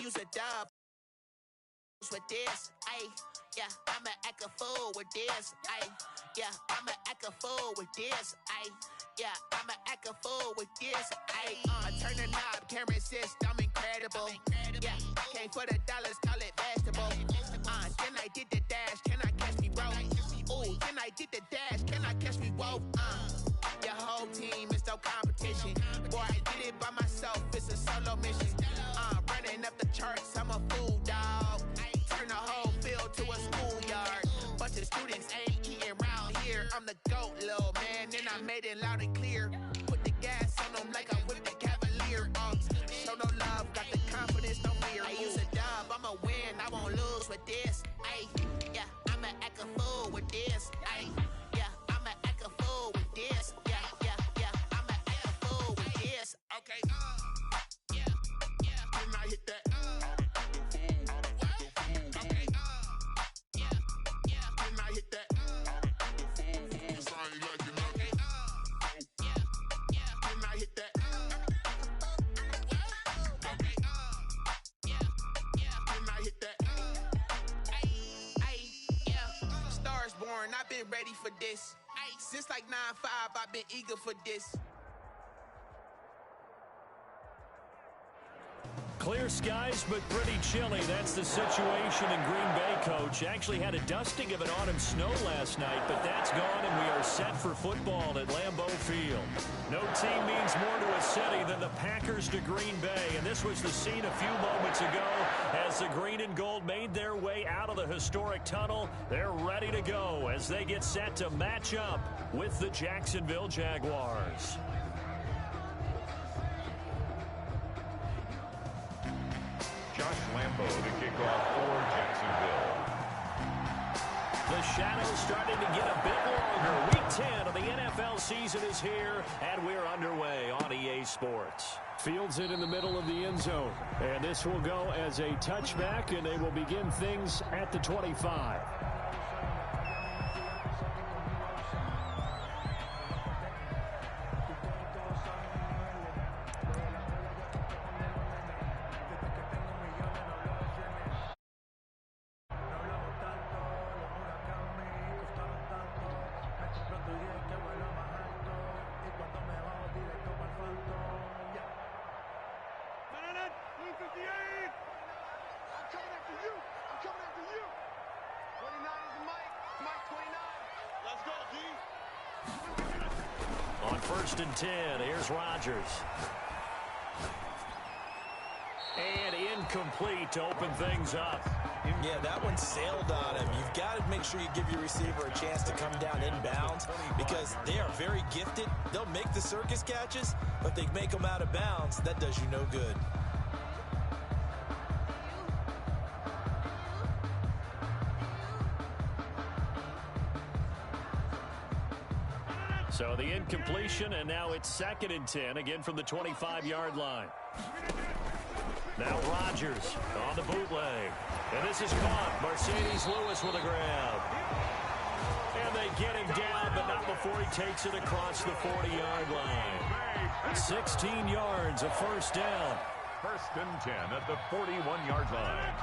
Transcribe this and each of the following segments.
use a dub with this. Yeah, I'ma act a fool with this. Yeah, I'ma act a fool with this. Yeah, I'ma act a fool with this. I turn the knob, can't resist, I'm incredible. Yeah, came for the dollars, call it vegetable. Then I did the dash, can I catch me, bro? Ooh, then I did the dash, can I catch me, whoa? Your whole team is no competition. Boy, I did it by myself, it's a solo mission. Running up the charts, I'm a fool, dog. Turn the whole field to a schoolyard. Bunch of students ain't eating round here. I'm the GOAT, little man, and I made it loud and clear. Put the gas on them like I'm with the Cavalier. Show no love, got the confidence, no fear. I use a dub, I'ma win, I won't lose with this. Yeah, I'ma act a fool with this. Yeah, I'ma act a fool with this. Yeah, I'ma act a fool with this. Okay, yeah, when I hit that. I've been ready for this. Since like 9-5, I've been eager for this. Clear skies, but pretty chilly. That's the situation in Green Bay, Coach. Actually had a dusting of an autumn snow last night, but that's gone, and we are set for football at Lambeau Field. No team means more to a city than the Packers to Green Bay, and this was the scene a few moments ago as the green and gold made their way out of the historic tunnel. They're ready to go as they get set to match up with the Jacksonville Jaguars. Josh Lambeau to kick off for Jacksonville. The shadow's starting to get a bit longer. Week 10 of the NFL season is here, and we're underway on EA Sports. Fields it in the middle of the end zone. And this will go as a touchback, and they will begin things at the 25. On 1st and 10, here's Rodgers. And incomplete to open things up. Yeah, that one sailed on him. You've got to make sure you give your receiver a chance to come down inbounds because they are very gifted. They'll make the circus catches, but they make them out of bounds. That does you no good. So the incompletion, and now it's 2nd and 10, again from the 25-yard line. Now Rodgers on the bootleg. And this is caught. Mercedes Lewis with a grab. And they get him down, but not before he takes it across the 40-yard line. 16 yards, a first down. 1st and 10 at the 41-yard line.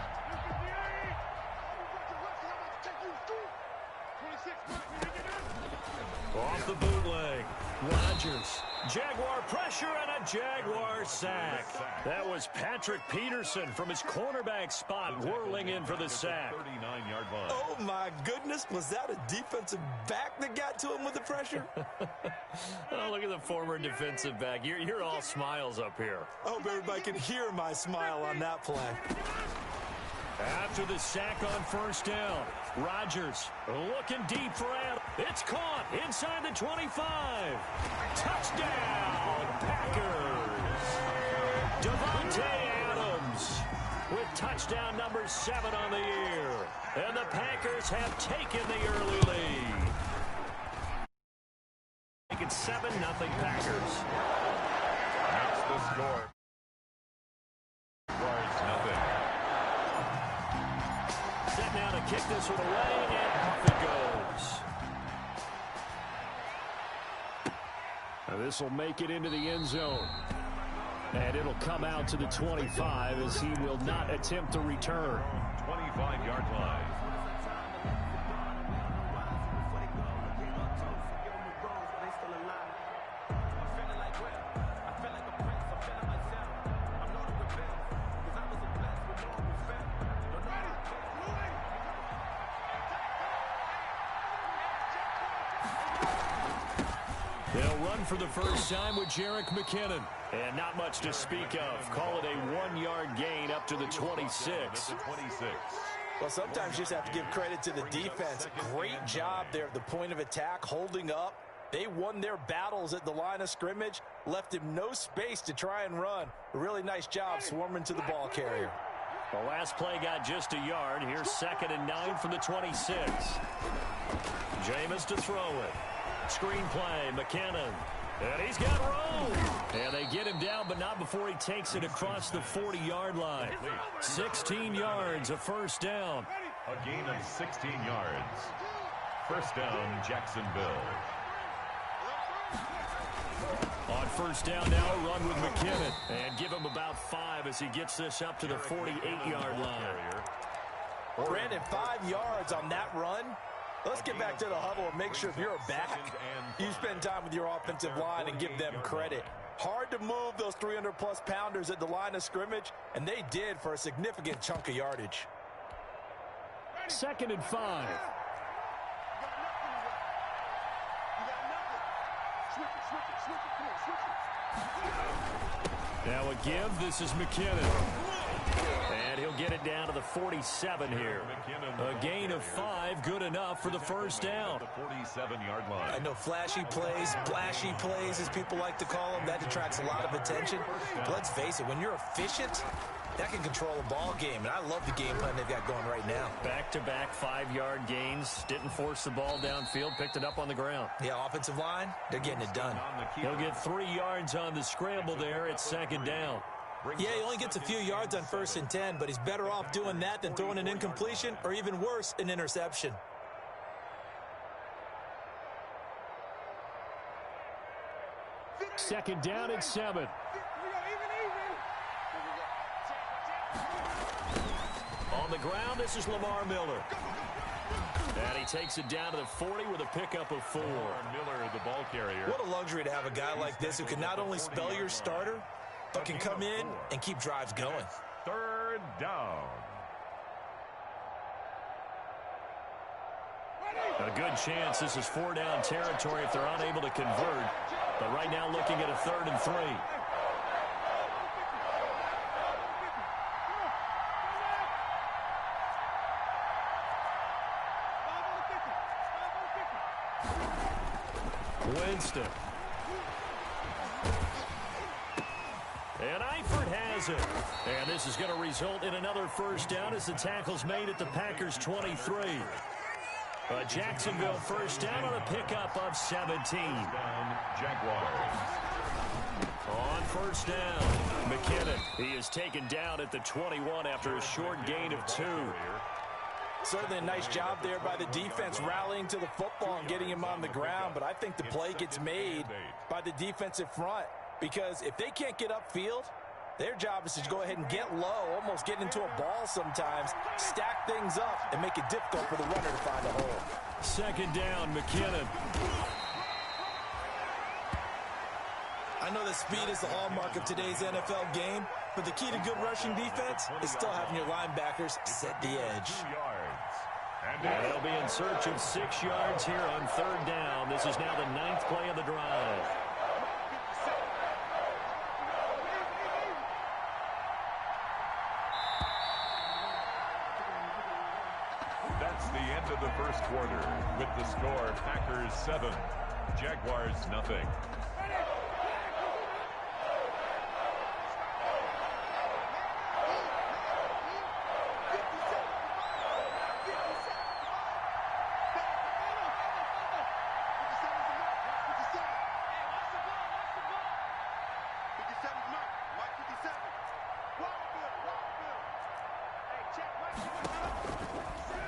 Off the bootleg, Rodgers. Jaguar pressure and a Jaguar sack. That was Patrick Peterson from his cornerback spot whirling in for the sack. 39-yard line. Oh, my goodness. Was that a defensive back that got to him with the pressure? Oh, look at the former defensive back. You're all smiles up here. I hope everybody can hear my smile on that play. After the sack on 1st down, Rodgers looking deep for Adams. It's caught inside the 25. Touchdown, Packers. Davante Adams with touchdown number 7 on the year. And the Packers have taken the early lead. Make it 7-0 Packers. That's the score. Set now to kick this one away, and off it goes. Now this will make it into the end zone. And it'll come out to the 25 as he will not attempt to return. 25-yard line. They'll run for the first time with Jerick McKinnon. And not much to speak of. Call it a 1-yard gain up to the 26. Well, sometimes you just have to give credit to the defense. Great job there at the point of attack, holding up. They won their battles at the line of scrimmage, left him no space to try and run. A really nice job swarming to the ball carrier. The last play got just a yard. Here's 2nd and 9 from the 26. Jameis to throw it. Screen play, McKinnon. And he's got room. And they get him down, but not before he takes it across the 40-yard line. 16 yards, a first down. A gain of 16 yards. First down, Jacksonville. On first down now, a run with McKinnon. And give him about 5 as he gets this up to the 48-yard line. Brandon, 5 yards on that run. Let's get back to the huddle and make sure if you're back, you spend time with your offensive line and give them credit. Hard to move those 300-plus pounders at the line of scrimmage, and they did for a significant chunk of yardage. 2nd and 5. Now a give. This is McKinnon. And he'll get it down to the 47 here. A gain of 5, good enough for the first down. The 47-yard line. I know flashy plays, flashy plays, as people like to call them, that attracts a lot of attention. But let's face it, when you're efficient, that can control a ball game. And I love the game plan they've got going right now. Back-to-back 5-yard gains. Didn't force the ball downfield. Picked it up on the ground. Yeah, offensive line, they're getting it done. He'll get 3 yards on the scramble there at 2nd down. Yeah, he only gets a few yards on 1st and 10, but he's better off doing that than throwing an incompletion or even worse, an interception. Second down and 7. On the ground, this is Lamar Miller. And he takes it down to the 40 with a pickup of 4. Miller, the ball carrier. What a luxury to have a guy like this who can not only spell your starter, but can come in and keep drives going. 3rd down. A good chance this is 4-down territory if they're unable to convert. But right now looking at a 3rd and 3. Winston. And Eifert has it. And this is going to result in another first down as the tackle's made at the Packers' 23. A Jacksonville first down on a pickup of 17. Jaguars. On first down, McKinnon. He is taken down at the 21 after a short gain of 2. Certainly a nice job there by the defense rallying to the football and getting him on the ground, but I think the play gets made by the defensive front because if they can't get upfield, their job is to go ahead and get low, almost get into a ball sometimes, stack things up, and make it difficult for the runner to find a hole. 2nd down, McKinnon. I know that speed is the hallmark of today's NFL game, but the key to good rushing defense is still having your linebackers set the edge. And they'll be in search of 6 yards here on 3rd down. This is now the 9th play of the drive. That's the end of the first quarter with the score Packers 7, Jaguars nothing.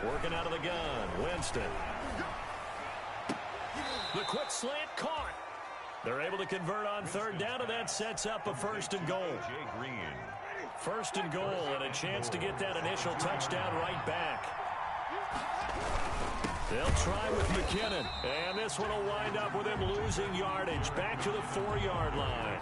Working out of the gun, Winston. The quick slant caught. They're able to convert on third down, and that sets up a first and goal. First and goal, and a chance to get that initial touchdown right back. They'll try with McKinnon, and this one will wind up with him losing yardage back to the 4-yard line.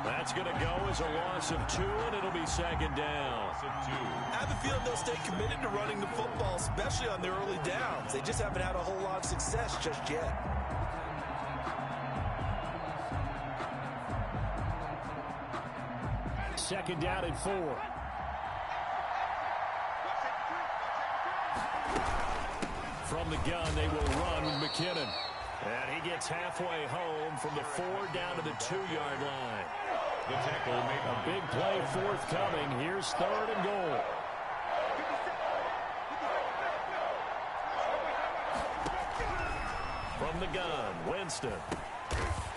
That's going to go as a loss of 2, and it'll be second down. I have a feeling they'll stay committed to running the football, especially on their early downs. They just haven't had a whole lot of success just yet. Second down and 4. From the gun, they will run with McKinnon. And he gets halfway home from the 4 down to the 2-yard line. The tackle made a big play forthcoming. Here's third and goal. From the gun, Winston.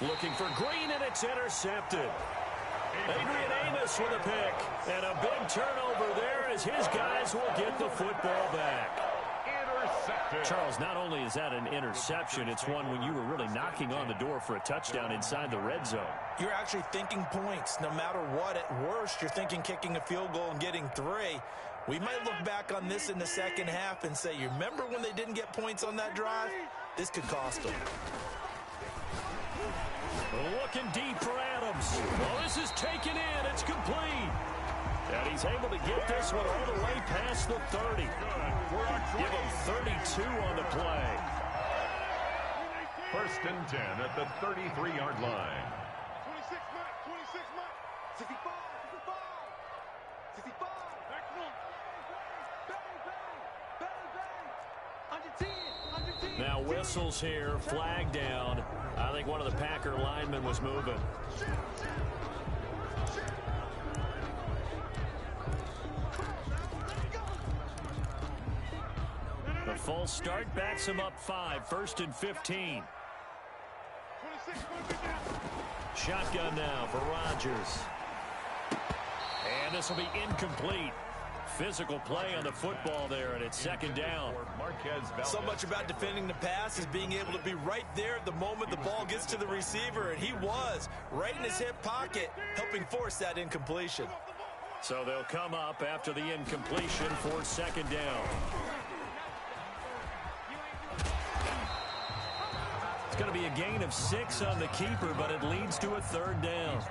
Looking for Green, and it's intercepted. Adrian Amos with a pick. And a big turnover there as his guys will get the football back. Charles, not only is that an interception, it's one when you were really knocking on the door for a touchdown inside the red zone. You're actually thinking points. No matter what, at worst, you're thinking kicking a field goal and getting 3. We might look back on this in the second half and say, you remember when they didn't get points on that drive? This could cost them. Looking deep for Adams. Oh, this is taken in. It's complete. And he's able to get this one all the way past the 30. Give him 32 on the play. First and 10 at the 33-yard line. 26 Mike. 65. 65. Bang. Now whistles here, flag down. I think one of the Packer linemen was moving. The full start backs him up 5. First and 15. Shotgun now for Rodgers. And this will be incomplete. Physical play on the football there, and it's second down. So much about defending the pass is being able to be right there at the moment the ball gets to the receiver, and he was right in his hip pocket, helping force that incompletion. So they'll come up after the incompletion for second down. It's going to be a gain of 6 on the keeper, but it leads to a third down.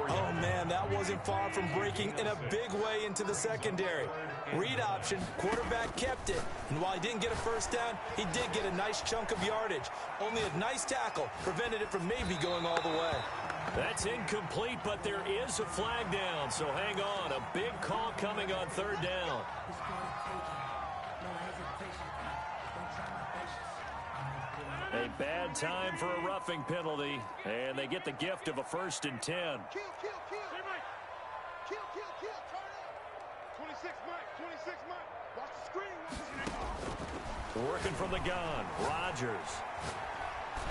Oh, man, that wasn't far from breaking in a big way into the secondary. Read option, quarterback kept it, and while he didn't get a first down, he did get a nice chunk of yardage. Only a nice tackle prevented it from maybe going all the way. That's incomplete, but there is a flag down, so hang on. A big call coming on third down. A bad time for a roughing penalty, and they get the gift of a first and 10. Kill. 26 Mike. Watch the screen. Working from the gun, Rodgers.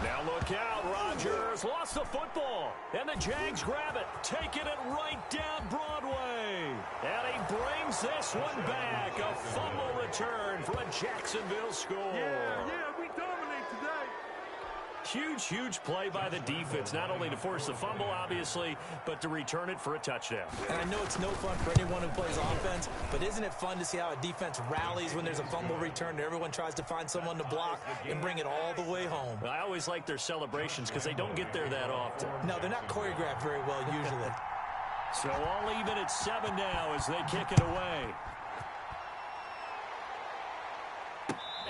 Now look out, Rodgers lost the football, and the Jags grab it, taking it right down Broadway. And he brings this one back, a fumble return for a Jacksonville score. Yeah, we dominate today. Huge play by the defense, not only to force the fumble, obviously, but to return it for a touchdown. And I know it's no fun for anyone who plays offense, but isn't it fun to see how a defense rallies when there's a fumble return and everyone tries to find someone to block and bring it all the way home? I always like their celebrations because they don't get there that often. No, they're not choreographed very well usually. So all even at 7 now as they kick it away.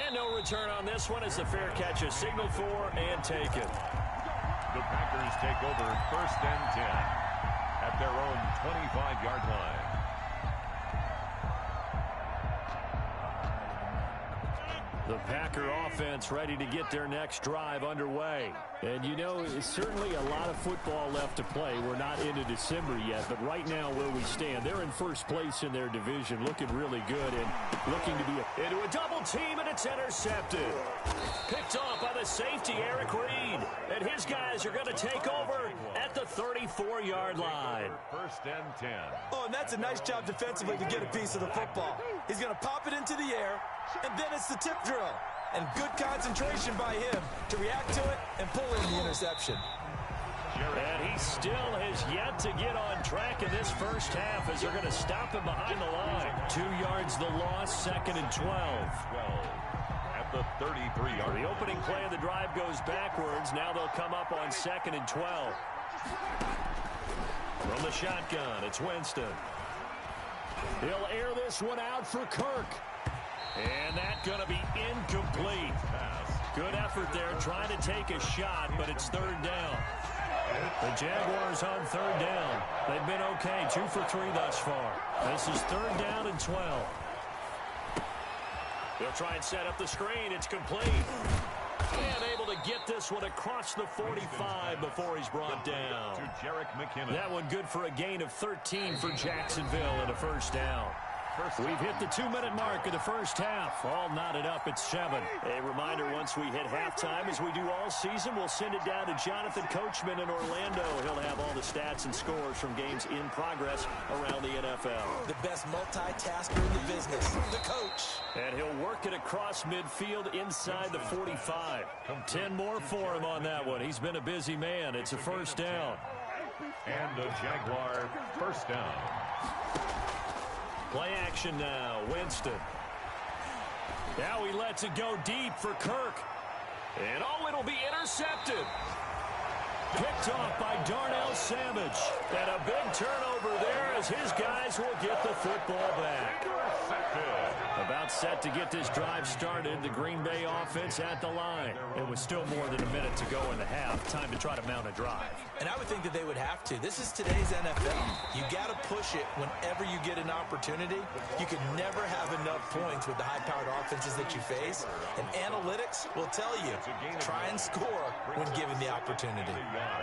And no return on this one as the fair catch is signaled for and taken. The Packers take over first and 10 at their own 25-yard line. The Packer offense ready to get their next drive underway. And you know, it's certainly a lot of football left to play. We're not into December yet, but right now where we stand, they're in first place in their division, looking really good and looking to be into a double team, and it's intercepted. Picked off by the safety, Eric Reed. And his guys are going to take over at the 34-yard line. First and 10. Oh, and that's a nice job defensively to get a piece of the football. He's going to pop it into the air, and then it's the tip drill. and good concentration by him to react to it and pull in the interception. And he still has yet to get on track in this first half as they're going to stop him behind the line. 2 yards the loss, 2nd and 12. At the 33-yard. The opening play of the drive goes backwards. Now they'll come up on 2nd and 12. From the shotgun, it's Winston. He'll air this one out for Kirk. And that's going to be incomplete. Good effort there trying to take a shot, but it's 3rd down. The Jaguars on 3rd down. They've been okay, 2 for 3 thus far. This is 3rd down and 12. They'll try and set up the screen. It's complete. And able to get this one across the 45 before he's brought down. To Jerick McKinnon. That one good for a gain of 13 for Jacksonville and a first down. We've hit the 2-minute mark of the first half. All knotted up at 7. A reminder, once we hit halftime, as we do all season, we'll send it down to Jonathan Coachman in Orlando. He'll have all the stats and scores from games in progress around the NFL. The best multitasker in the business, the coach. And he'll work it across midfield inside the 45. 10 more for him on that one. He's been a busy man. It's a first down. And a Jaguar first down. Play action now. Winston. Now he lets it go deep for Kirk. And it'll be intercepted. Picked off by Darnell Savage. And a big turnover there as his guys will get the football back. About set to get this drive started. The Green Bay offense at the line. It was still more than a minute to go in the half. Time to try to mount a drive. And I would think that they would have to. This is today's NFL. You got to push it whenever you get an opportunity. You can never have enough points with the high-powered offenses that you face. And analytics will tell you, try and score when given the opportunity.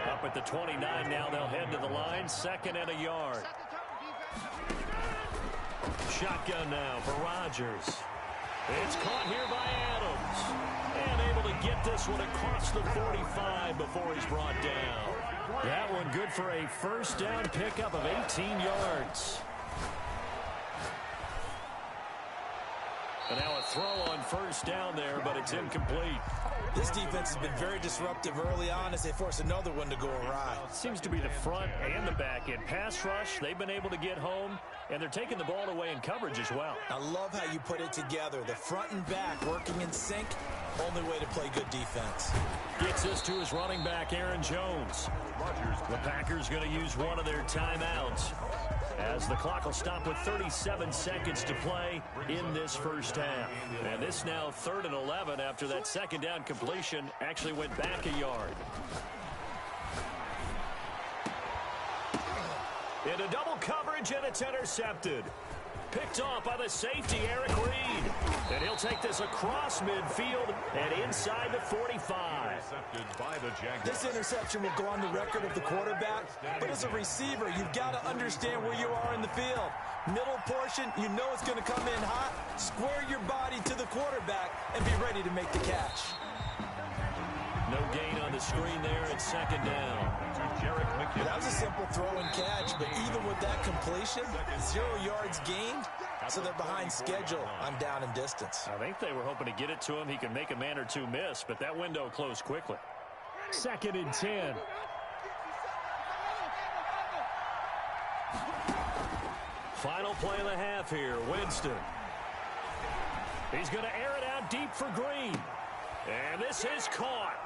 Up at the 29 now, they'll head to the line. 2nd and a yard. Shotgun now for Rodgers. It's caught here by Adams. And able to get this one across the 45 before he's brought down. That one good for a first down pickup of 18 yards. And now a throw on first down there, but it's incomplete. This defense has been very disruptive early on as they force another one to go awry. Seems to be the front and the back end. Pass rush, they've been able to get home, and they're taking the ball away in coverage as well. I love how you put it together. The front and back working in sync. Only way to play good defense. Gets this to his running back, Aaron Jones. The Packers going to use one of their timeouts as the clock will stop with 37 seconds to play in this first half. And this now 3rd and 11 after that second down completion actually went back a yard. Into double coverage, and it's intercepted. Picked off by the safety, Eric Reed. And he'll take this across midfield and inside the 45. This interception will go on the record of the quarterback, but as a receiver, you've got to understand where you are in the field. Middle portion, you know it's going to come in hot. Square your body to the quarterback and be ready to make the catch. No gain on the screen there. It's 2nd down. That was a simple throw and catch, but even with that completion, 0 yards gained, so they're behind schedule on down and distance. I think they were hoping to get it to him. He can make a man or two miss, but that window closed quickly. 2nd and 10. Final play of the half here. Winston. He's going to air it out deep for Green. And this is caught.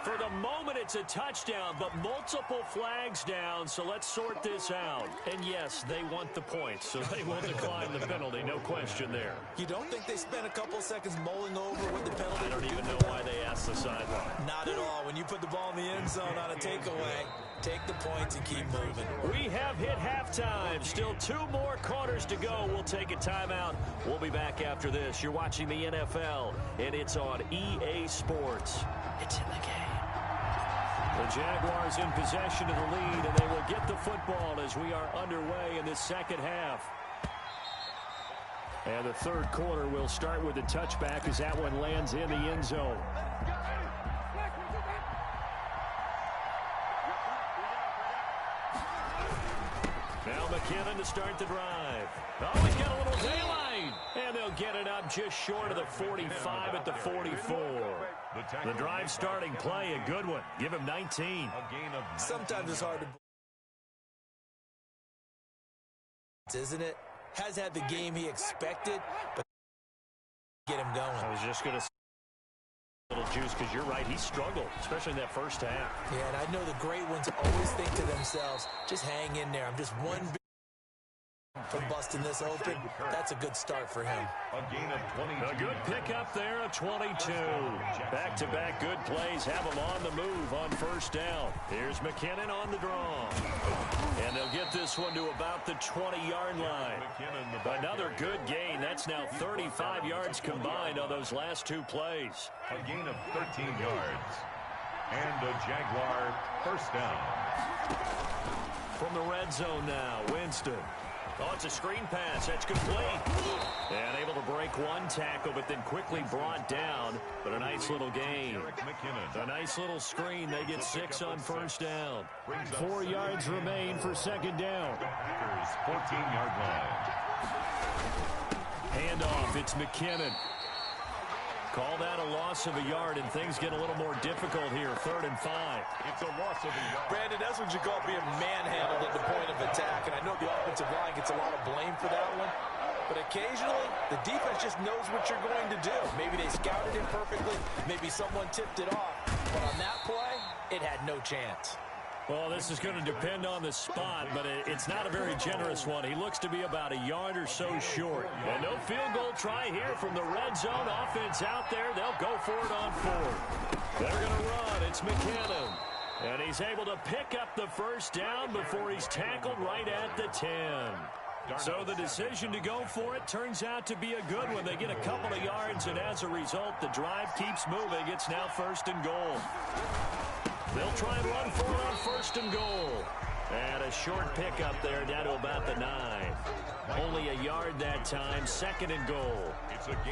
For the moment, it's a touchdown, but multiple flags down, so let's sort this out. And yes, they want the points, so they won't decline the penalty, no question there. You don't think they spent a couple seconds mulling over what the penalty? I don't even know why they asked the sideline. Not at all. When you put the ball in the end zone on a takeaway, take the points and keep moving. We have hit halftime. Still 2 more quarters to go. We'll take a timeout. We'll be back after this. You're watching the NFL, and it's on EA Sports. It's in the game. The Jaguars in possession of the lead, and they will get the football as we are underway in this second half. And the third quarter will start with a touchback as that one lands in the end zone. Now McKinnon to start the drive. Oh, he's got a little daylight. And they'll get it up just short of the 45 at the 44. The drive starting play, a good one. Give him 19. Sometimes it's hard to, isn't it? Has had the game he expected, but get him going. I was just going to say a little juice because you're right. He struggled, especially in that first half. Yeah, and I know the great ones always think to themselves, just hang in there. I'm just one big from busting this open. That's a good start for him. A gain of 22. A good pickup there, a 22. Back-to-back good plays have him on the move on first down. Here's McKinnon on the draw. And they'll get this one to about the 20-yard line. Another good gain. That's now 35 yards combined on those last two plays. A gain of 13 yards. And a Jaguar first down. From the red zone now, Winston. Oh, it's a screen pass. That's complete. And able to break one tackle, but then quickly brought down. But a nice little gain. A nice little screen. They get 6 on first down. 4 yards remain for second down. Packers 14-yard line. Handoff. It's McKinnon. Call that a loss of a yard, and things get a little more difficult here. 3rd and 5. It's a loss of a yard. Brandon, that's what you call being manhandled at the point of attack, and I know the offensive line gets a lot of blame for that one, but occasionally the defense just knows what you're going to do. Maybe they scouted it perfectly, maybe someone tipped it off, but on that play, it had no chance. Well, this is going to depend on the spot, but it's not a very generous one. He looks to be about a yard or so short. And no field goal try here from the red zone. Offense out there. They'll go for it on 4th. They're going to run. It's McKinnon. And he's able to pick up the first down before he's tackled right at the 10. So the decision to go for it turns out to be a good one. They get a couple of yards, and as a result, the drive keeps moving. It's now 1st and goal. They'll try and run for it on 1st and goal. And a short pickup there down to about the 9. Only a yard that time. 2nd and goal.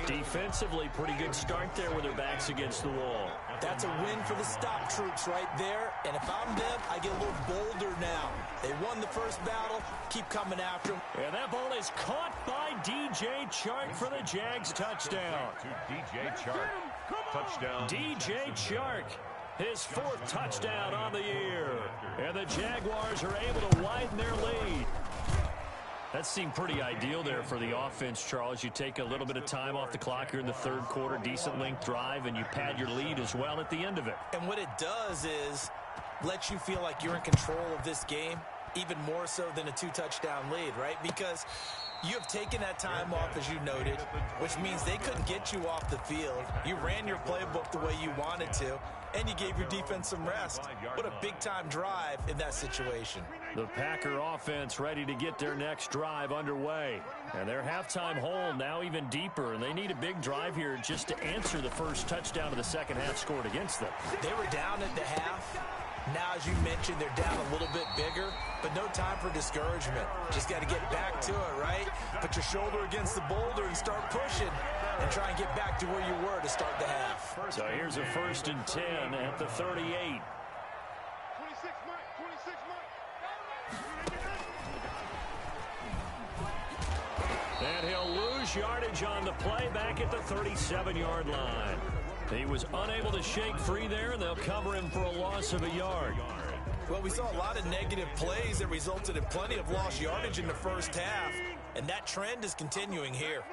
Defensively, pretty good start there with their backs against the wall. That's a win for the stop troops right there. And if I'm them, I get a little bolder now. They won the first battle. Keep coming after them. And that ball is caught by DJ Chark for the Jags touchdown. To DJ Chark. Touchdown. DJ Chark. His 4th touchdown on the year. And the Jaguars are able to widen their lead. That seemed pretty ideal there for the offense, Charles. You take a little bit of time off the clock here in the 3rd quarter, decent length drive, and you pad your lead as well at the end of it. And what it does is let you feel like you're in control of this game, even more so than a 2-touchdown lead, right? Because you have taken that time off, as you noted, which means they couldn't get you off the field. You ran your playbook the way you wanted to, and you gave your defense some rest. What a big-time drive in that situation. The Packer offense ready to get their next drive underway. And their halftime hole now even deeper, and they need a big drive here just to answer the first touchdown of the second half scored against them. They were down at the half. Now, as you mentioned, they're down a little bit bigger, but no time for discouragement. Just got to get back to it, right? Put your shoulder against the boulder and start pushing and try and get back to where you were to start the half. So here's a 1st and 10 at the 38. 26 Mike. And he'll lose yardage on the play back at the 37-yard line. He was unable to shake free there, and they'll cover him for a loss of a yard. Well, we saw a lot of negative plays that resulted in plenty of lost yardage in the first half, and that trend is continuing here.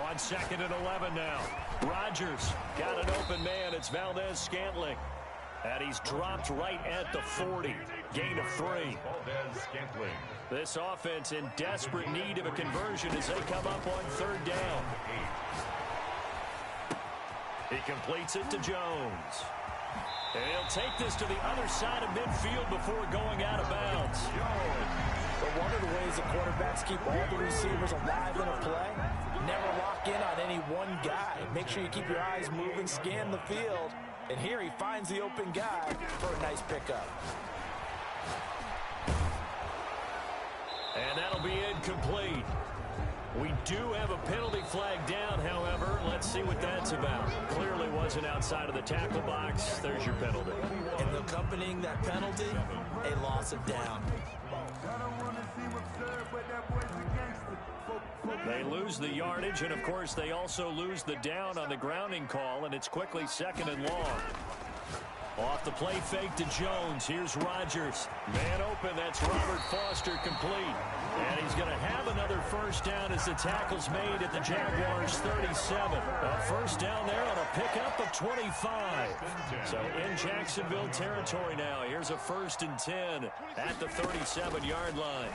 On 2nd and 11 now. Rodgers got an open man. It's Valdez-Scantling. And he's dropped right at the 40. Gain of 3. Valdez-Scantling. This offense in desperate need of a conversion as they come up on 3rd down. He completes it to Jones. And he'll take this to the other side of midfield before going out of bounds. But one of the ways the quarterbacks keep all the receivers alive in a play, never lock in on any one guy. Make sure you keep your eyes moving, scan the field. And here he finds the open guy for a nice pickup. And that'll be incomplete. We do have a penalty flag down, however. Let's see what that's about. Clearly wasn't outside of the tackle box. There's your penalty. And accompanying that penalty, a loss of down. They lose the yardage, and, of course, they also lose the down on the grounding call, and it's quickly 2nd and long. Off the play fake to Jones. Here's Rodgers. Man open. That's Robert Foster complete. And he's going to have another first down as the tackle's made at the Jaguars' 37. A first down there on a pickup of 25. So in Jacksonville territory now. Here's a 1st and 10 at the 37-yard line.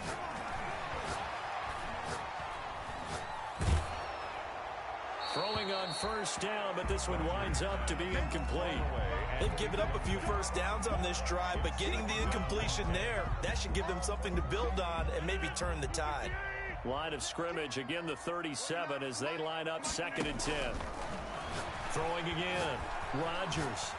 Throwing on first down, but this one winds up to be incomplete. They've given up a few first downs on this drive, but getting the incompletion there, that should give them something to build on and maybe turn the tide. Line of scrimmage, again the 37 as they line up 2nd and 10. Throwing again, Rodgers.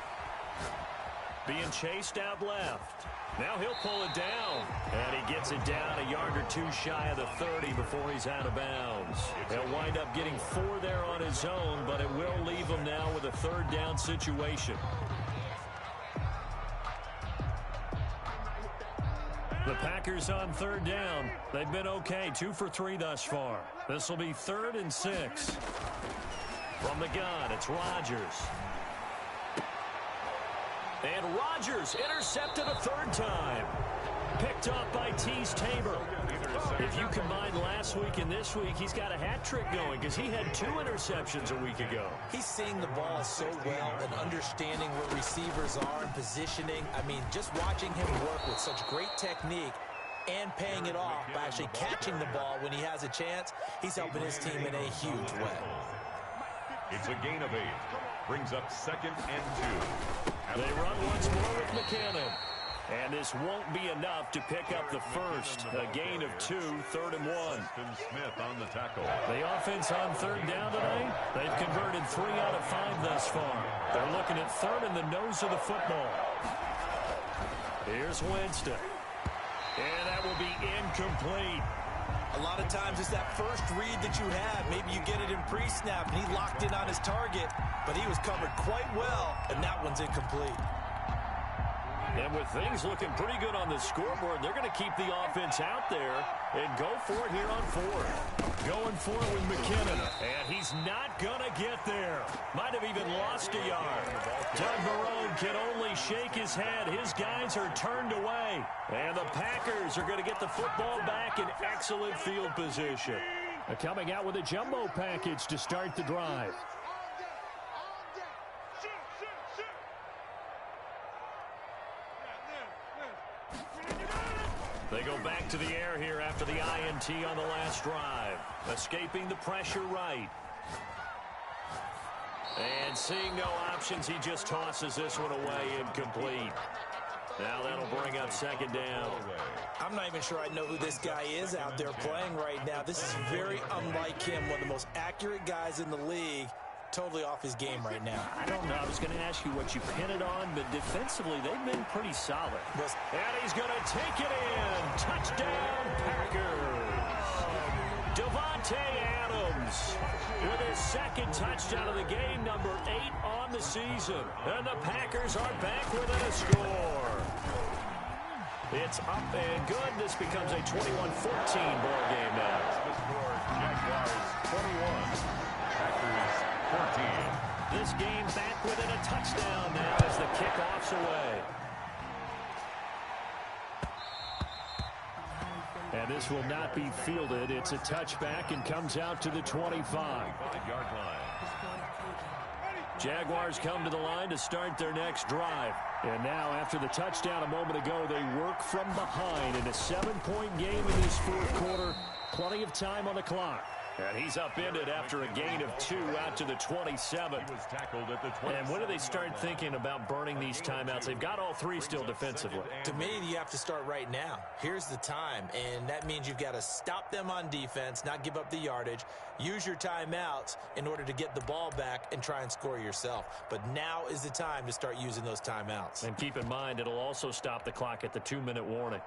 Being chased out left. Now he'll pull it down. And he gets it down a yard or two shy of the 30 before he's out of bounds. He'll wind up getting 4 there on his own, but it will leave him now with a 3rd down situation. The Packers on 3rd down. They've been okay, 2 for 3 thus far. This will be 3rd and 6. From the gun, it's Rodgers. And Rodgers intercepted a 3rd time. Picked off by Tease Tabor. If you combine last week and this week, he's got a hat trick going because he had 2 interceptions a week ago. He's seeing the ball so well and understanding where receivers are and positioning. I mean, just watching him work with such great technique and paying it off by actually catching the ball when he has a chance, he's helping his team in a huge way. It's a gain of 8. Brings up 2nd and 2. They run once more with McKinnon. And this won't be enough to pick up the first. A gain of 2, 3rd and 1. Smith on the tackle. The offense on 3rd down today, they've converted 3 out of 5 thus far. They're looking at 3rd in the nose of the football. Here's Winston. And that will be incomplete. A lot of times it's that first read that you have. Maybe you get it in pre-snap, and he locked in on his target, but he was covered quite well, and that one's incomplete. And with things looking pretty good on the scoreboard, they're going to keep the offense out there and go for it here on 4th. Going for it with McKinnon, and he's not going to get there. Might have even lost a yard. Doug Marrone can only shake his head. His guys are turned away, and the Packers are going to get the football back in excellent field position. Coming out with a jumbo package to start the drive. They go back to the air here after the INT on the last drive. Escaping the pressure right. And seeing no options, he just tosses this one away incomplete. Now that'll bring up 2nd down. I'm not even sure I know who this guy is out there playing right now. This is very unlike him, one of the most accurate guys in the league. Totally off his game right now. I don't know. I was going to ask you what you pin it on, but defensively, they've been pretty solid. And he's going to take it in. Touchdown, Packers. Devontae Adams with his 2nd touchdown of the game, number 8 on the season. And the Packers are back within a score. It's up and good. This becomes a 21-14 ball game now. The score, Jaguars 21. Packers 14. This game back within a touchdown now as the kickoff's away. And this will not be fielded. It's a touchback and comes out to the 25. 5-yard line. Jaguars come to the line to start their next drive. And now, after the touchdown a moment ago, they work from behind in a 7-point game in this 4th quarter. Plenty of time on the clock. And he's upended after a gain of 2 out to the 27. He was tackled at the 27. And when do they start thinking about burning these timeouts? They've got all 3 still defensively. To me, you have to start right now. Here's the time, and that means you've got to stop them on defense, not give up the yardage, use your timeouts in order to get the ball back and try and score yourself. But now is the time to start using those timeouts. And keep in mind, it'll also stop the clock at the 2-minute warning.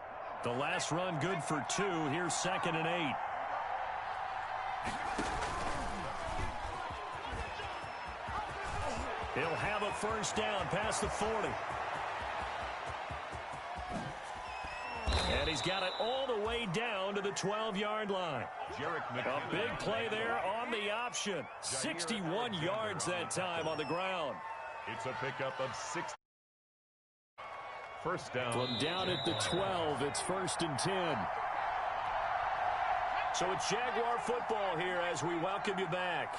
The last run good for 2. Here's 2nd and 8. He'll have a first down past the 40. And he's got it all the way down to the 12-yard line. A big play there on the option. 61 yards that time on the ground. It's a pickup of 6. First down. From down at the 12, it's 1st and 10. So it's Jaguar football here as we welcome you back.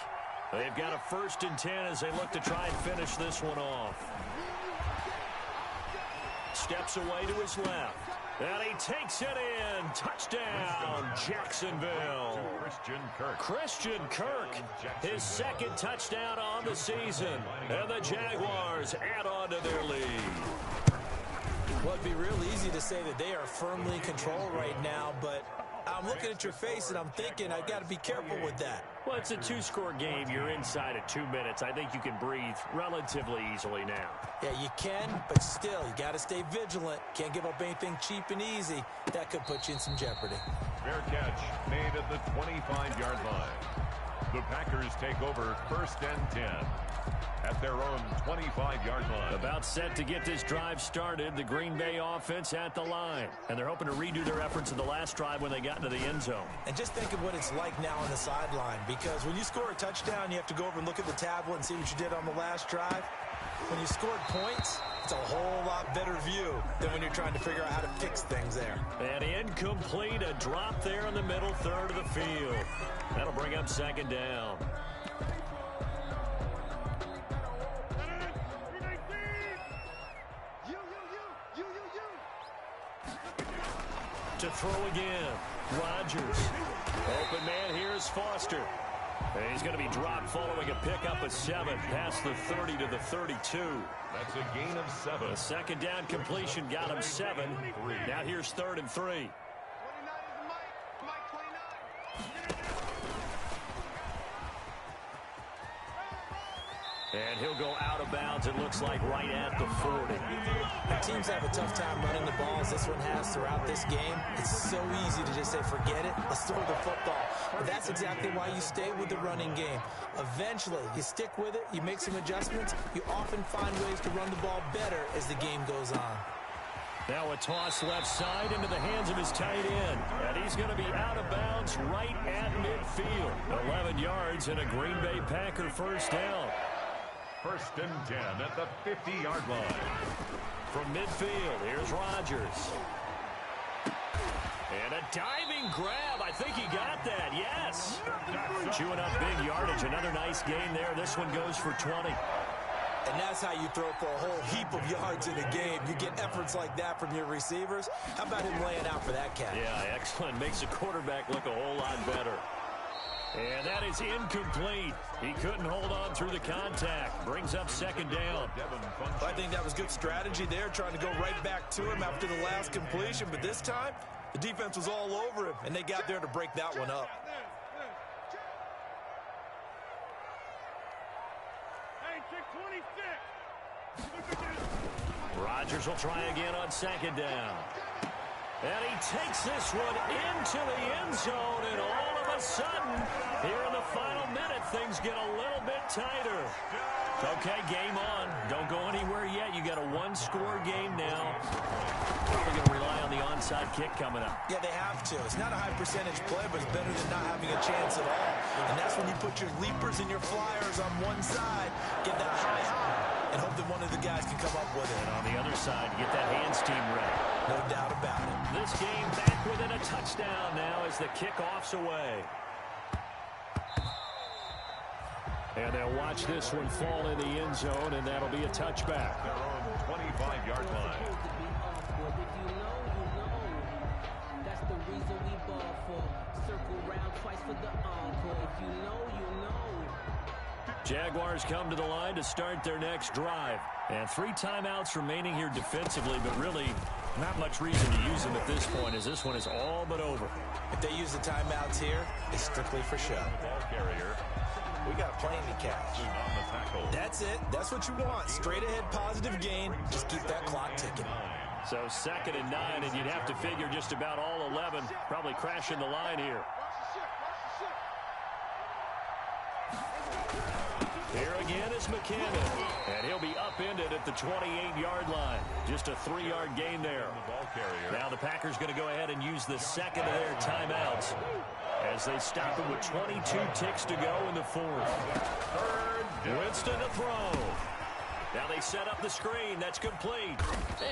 They've got a 1st and 10 as they look to try and finish this one off. Steps away to his left. And he takes it in. Touchdown, Jacksonville. Christian Kirk, his second touchdown on the season. And the Jaguars add on to their lead. Well, it'd be real easy to say that they are firmly in control right now, but I'm looking at your face and I'm thinking I've got to be careful with that. Well, it's a 2-score game. You're inside at 2 minutes. I think you can breathe relatively easily now. Yeah, you can, but still, you got to stay vigilant. Can't give up anything cheap and easy. That could put you in some jeopardy. Fair catch made at the 25-yard line. The Packers take over 1st and 10 at their own 25-yard line. About set to get this drive started. The Green Bay offense at the line. And they're hoping to redo their efforts in the last drive when they got into the end zone. And just think of what it's like now on the sideline, because when you score a touchdown, you have to go over and look at the tablet and see what you did on the last drive. When you scored points, it's a whole lot better view than when you're trying to figure out how to fix things there. And incomplete, a drop there in the middle third of the field. That'll bring up 2nd down. To throw again, Rodgers. Open man here is Foster. And he's going to be dropped following a pickup of 7 past the 30 to the 32. That's a gain of 7. A 2nd down completion got him 7. Now here's 3rd and 3. And he'll go out of bounds, it looks like, right at the 40. Teams have a tough time running the ball as this one has throughout this game. It's so easy to just say, forget it, let's throw the football. But that's exactly why you stay with the running game. Eventually, you stick with it, you make some adjustments, you often find ways to run the ball better as the game goes on. Now a toss left side into the hands of his tight end. And he's going to be out of bounds right at midfield. 11 yards and a Green Bay Packer first down. 1st and 10 at the 50-yard line. From midfield, here's Rodgers. And a diving grab. I think he got that. Yes. Chewing up big yardage. Another nice gain there. This one goes for 20. And that's how you throw for a whole heap of yards in a game. You get efforts like that from your receivers. How about him laying out for that catch? Yeah, excellent. Makes the quarterback look a whole lot better. And that is incomplete. He couldn't hold on through the contact. Brings up 2nd down. I think that was good strategy there, trying to go right back to him after the last completion. But this time, the defense was all over him, and they got there to break that one up. Rodgers will try again on 2nd down. And he takes this one into the end zone, and all of a sudden, here in the final minute, things get a little bit tighter. Okay, game on. Don't go anywhere yet. You got a 1-score game now. Probably going to rely on the onside kick coming up. Yeah, they have to. It's not a high percentage play, but it's better than not having a chance at all. And that's when you put your leapers and your flyers on one side, get that high hop, and hope that one of the guys can come up with it. And on the other side, get that hands team ready. No doubt about it. This game back within a touchdown now as the kickoff's away. And they'll watch this one fall in the end zone, and that'll be a touchback. Their own 25-yard line. That's the reason we ball for. Circle round twice for the encore. If you know, you know. Jaguars come to the line to start their next drive. And 3 timeouts remaining here defensively, but really not much reason to use them at this point as this one is all but over. If they use the timeouts here, it's strictly for show. Ball carrier. We got a plane to catch. On the tackle. That's it. That's what you want. Straight ahead positive gain. Just keep that clock ticking. So 2nd and 9, and you'd have to figure just about all 11 probably crashing the line here. Here again is McKinnon. And he'll be upended at the 28-yard line. Just a 3-yard gain there. Now the Packers going to go ahead and use the second of their timeouts as they stop it with 22 ticks to go in the fourth. Winston to throw. Now they set up the screen. That's complete.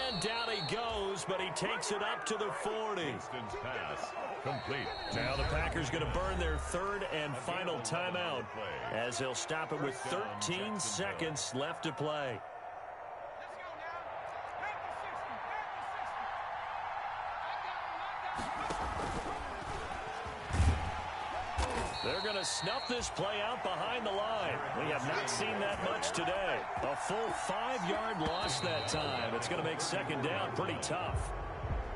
And down he goes, but he takes it up to the 40. Winston's pass complete. Now the Packers going to burn their third and final timeout as they'll stop it with 13 seconds left to play. They're going to snuff this play out behind the line. We have not seen that much today. A full 5-yard loss that time. It's going to make second down pretty tough.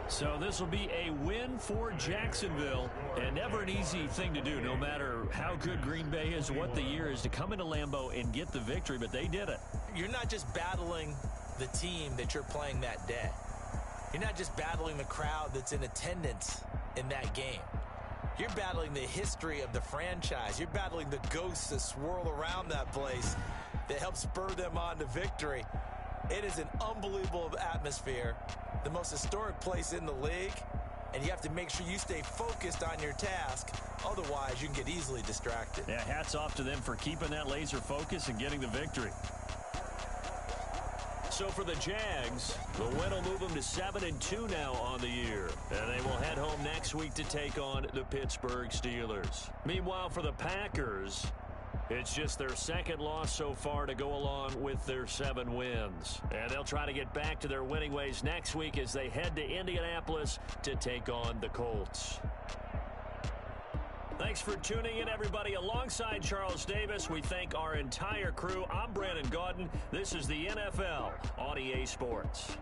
So this will be a win for Jacksonville, and never an easy thing to do, no matter how good Green Bay is, what the year is, to come into Lambeau and get the victory, but they did it. You're not just battling the team that you're playing that day. You're not just battling the crowd that's in attendance in that game. You're battling the history of the franchise. You're battling the ghosts that swirl around that place that help spur them on to victory. It is an unbelievable atmosphere, the most historic place in the league, and you have to make sure you stay focused on your task. Otherwise, you can get easily distracted. Yeah, hats off to them for keeping that laser focus and getting the victory. So for the Jags, the win will move them to 7-2 now on the year. And they will head home next week to take on the Pittsburgh Steelers. Meanwhile, for the Packers, it's just their second loss so far to go along with their 7 wins. And they'll try to get back to their winning ways next week as they head to Indianapolis to take on the Colts. Thanks for tuning in, everybody. Alongside Charles Davis, we thank our entire crew. I'm Brandon Gaudin. This is the NFL on EA Sports.